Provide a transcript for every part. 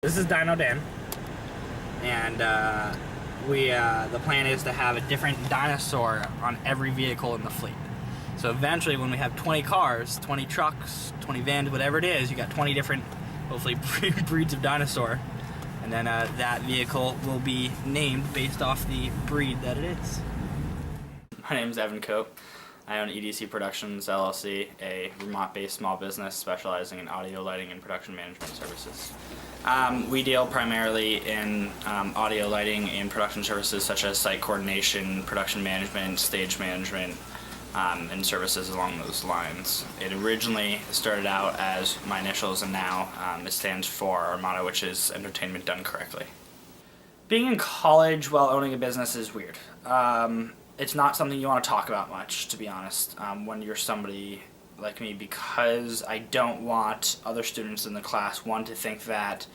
This is Dino Dan, and the plan is to have a different dinosaur on every vehicle in the fleet. So eventually when we have 20 cars, 20 trucks, 20 vans, whatever it is, you got 20 different, hopefully, breeds of dinosaur. And then that vehicle will be named based off the breed that it is. My name is Evan Cope. I own EDC Productions, LLC, a Vermont-based small business specializing in audio, lighting, and production management services. We deal primarily in audio, lighting, and production services such as site coordination, production management, stage management, and services along those lines. It originally started out as my initials, and now it stands for our motto, which is entertainment done correctly. Being in college while owning a business is weird. It's not something you want to talk about much, to be honest, when you're somebody like me, because I don't want other students in the class, one, to think that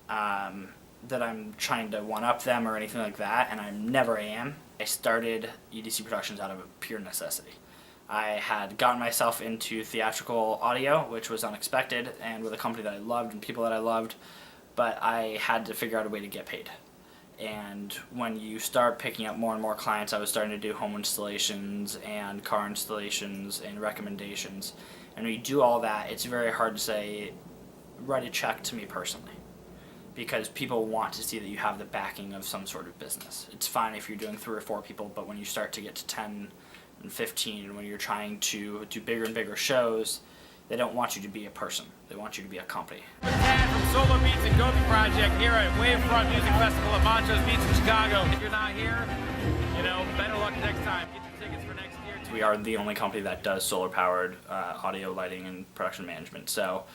that I'm trying to one-up them or anything like that, and I never am. I started EDC Productions out of a pure necessity. I had gotten myself into theatrical audio, which was unexpected, and with a company that I loved and people that I loved, but I had to figure out a way to get paid. And when you start picking up more and more clients, I was starting to do home installations and car installations and recommendations. And when you do all that, it's very hard to say, write a check to me personally, because people want to see that you have the backing of some sort of business. It's fine if you're doing 3 or 4 people, but when you start to get to 10 and 15, and when you're trying to do bigger and bigger shows, they don't want you to be a person. They want you to be a company. Tad from Solo Beats and Gobi Project here at Wavefront Music Festival at Montrose Beach in Chicago. If you're not here, better luck next time. Get your tickets for next year. We are the only company that does solar-powered audio, lighting, and production management. So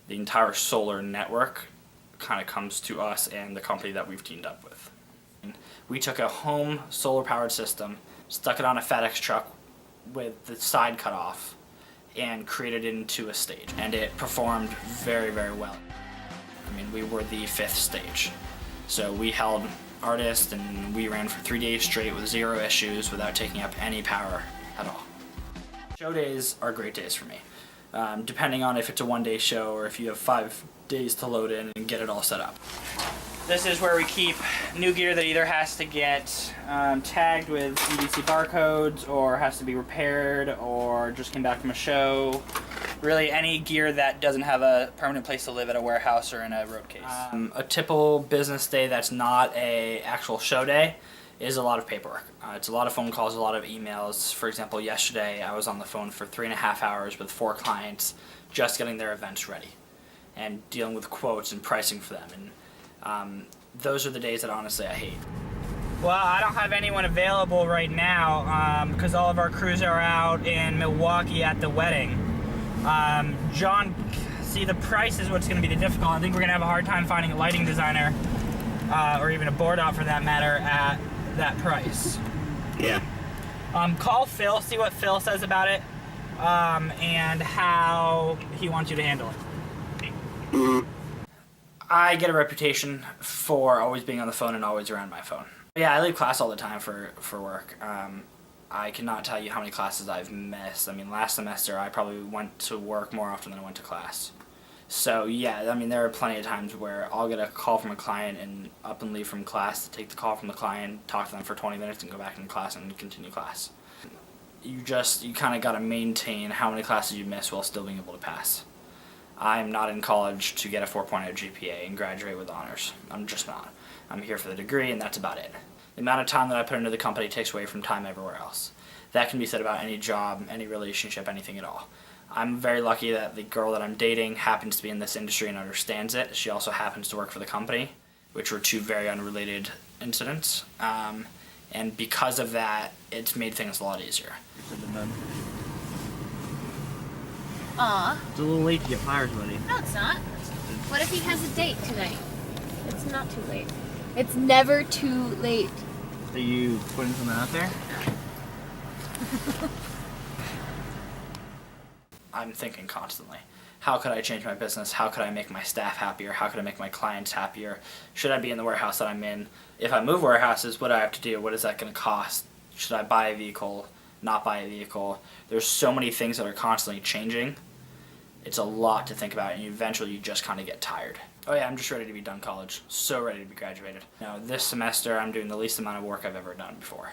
the entire solar network kind of comes to us and the company that we've teamed up with. We took a home solar-powered system, stuck it on a FedEx truck with the side cut off, and created it into a stage, and it performed very, very well. I mean, we were the 5th stage. So we held artists and we ran for 3 days straight with 0 issues without taking up any power at all. Show days are great days for me. Depending on if it's a 1-day show or if you have 5 days to load in and get it all set up. This is where we keep new gear that either has to get tagged with EDC barcodes or has to be repaired or just came back from a show. Really any gear that doesn't have a permanent place to live at a warehouse or in a road case. A typical business day that's not a actual show day is a lot of paperwork. It's a lot of phone calls, a lot of emails. For example, yesterday I was on the phone for 3.5 hours with 4 clients just getting their events ready and dealing with quotes and pricing for them. And those are the days that honestly I hate. Well, I don't have anyone available right now because all of our crews are out in Milwaukee at the wedding. John, see, the price is what's going to be the difficult. I think we're going to have a hard time finding a lighting designer or even a board op for that matter at that price. Yeah. Call Phil, see what Phil says about it and how he wants you to handle it. I get a reputation for always being on the phone and always around my phone. Yeah, I leave class all the time for work. I cannot tell you how many classes I've missed. I mean, last semester I probably went to work more often than I went to class. So yeah, I mean, there are plenty of times where I'll get a call from a client and up and leave from class to take the call from the client, talk to them for 20 minutes and go back into class and continue class. You kind of got to maintain how many classes you miss while still being able to pass. I'm not in college to get a 4.0 GPA and graduate with honors. I'm just not. I'm here for the degree and that's about it. The amount of time that I put into the company takes away from time everywhere else. That can be said about any job, any relationship, anything at all. I'm very lucky that the girl that I'm dating happens to be in this industry and understands it. She also happens to work for the company, which were 2 very unrelated incidents. And because of that, it's made things a lot easier. Aw. It's a little late to get flowers, buddy. No, it's not. What if he has a date tonight? It's not too late. It's never too late. Are you putting something out there? I'm thinking constantly, how could I change my business? How could I make my staff happier? How could I make my clients happier? Should I be in the warehouse that I'm in? If I move warehouses, what do I have to do? What is that going to cost? Should I buy a vehicle? Not buy a vehicle? There's so many things that are constantly changing. It's a lot to think about, and eventually you just kind of get tired. Oh yeah, I'm just ready to be done college. So ready to be graduated. This semester I'm doing the least amount of work I've ever done before,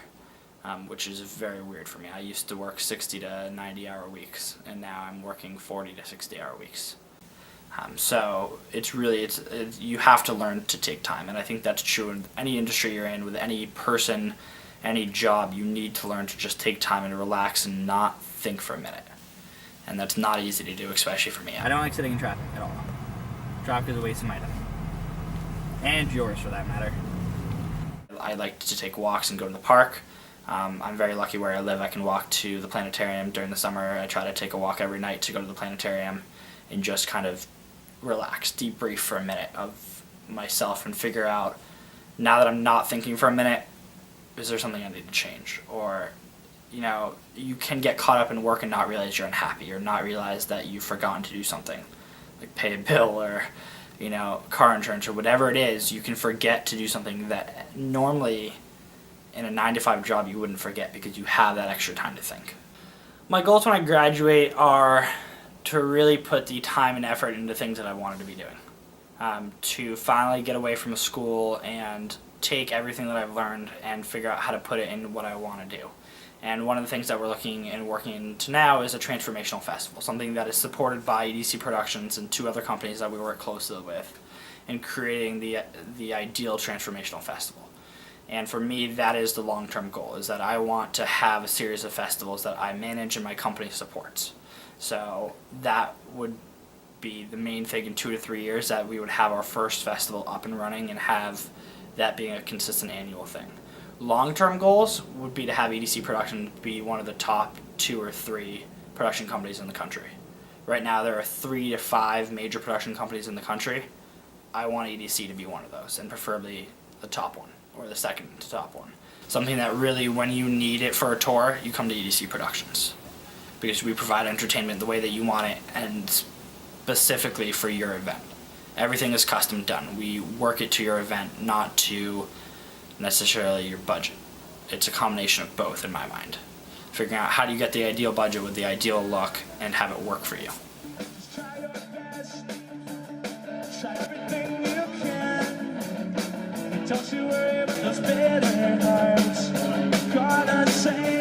which is very weird for me. I used to work 60 to 90 hour weeks, and now I'm working 40 to 60 hour weeks. So you have to learn to take time, and I think that's true in any industry you're in, with any person, any job. You need to learn to just take time and relax and not think for a minute. And that's not easy to do, especially for me. I don't like sitting in traffic at all. Traffic is a waste of my time. And yours, for that matter. I like to take walks and go to the park. I'm very lucky where I live. I can walk to the planetarium during the summer. I try to take a walk every night to go to the planetarium and just kind of relax, debrief for a minute of myself and figure out, now that I'm not thinking for a minute, is there something I need to change? Or, you can get caught up in work and not realize you're unhappy, or not realize that you've forgotten to do something, like pay a bill or, car insurance or whatever it is. You can forget to do something that normally in a 9-to-5 job you wouldn't forget, because you have that extra time to think. My goals when I graduate are to really put the time and effort into things that I wanted to be doing. To finally get away from school and take everything that I've learned and figure out how to put it in what I want to do. And one of the things that we're looking and working into now is a transformational festival, something that is supported by EDC Productions and 2 other companies that we work closely with in creating the ideal transformational festival. And for me, that is the long-term goal, is that I want to have a series of festivals that I manage and my company supports. So that would be the main thing in 2 to 3 years, that we would have our first festival up and running and have that being a consistent annual thing. Long-term goals would be to have EDC Production be one of the top 2 or 3 production companies in the country. Right now there are 3 to 5 major production companies in the country. I want EDC to be one of those, and preferably the top one, or the second to top one. Something that really, when you need it for a tour, you come to EDC Productions, because we provide entertainment the way that you want it, and specifically for your event. Everything is custom done. We work it to your event, not to necessarily your budget. It's a combination of both in my mind. Figuring out how do you get the ideal budget with the ideal look and have it work for you. Try your best, try everything you can. Don't you worry about those bitter hearts. Gonna say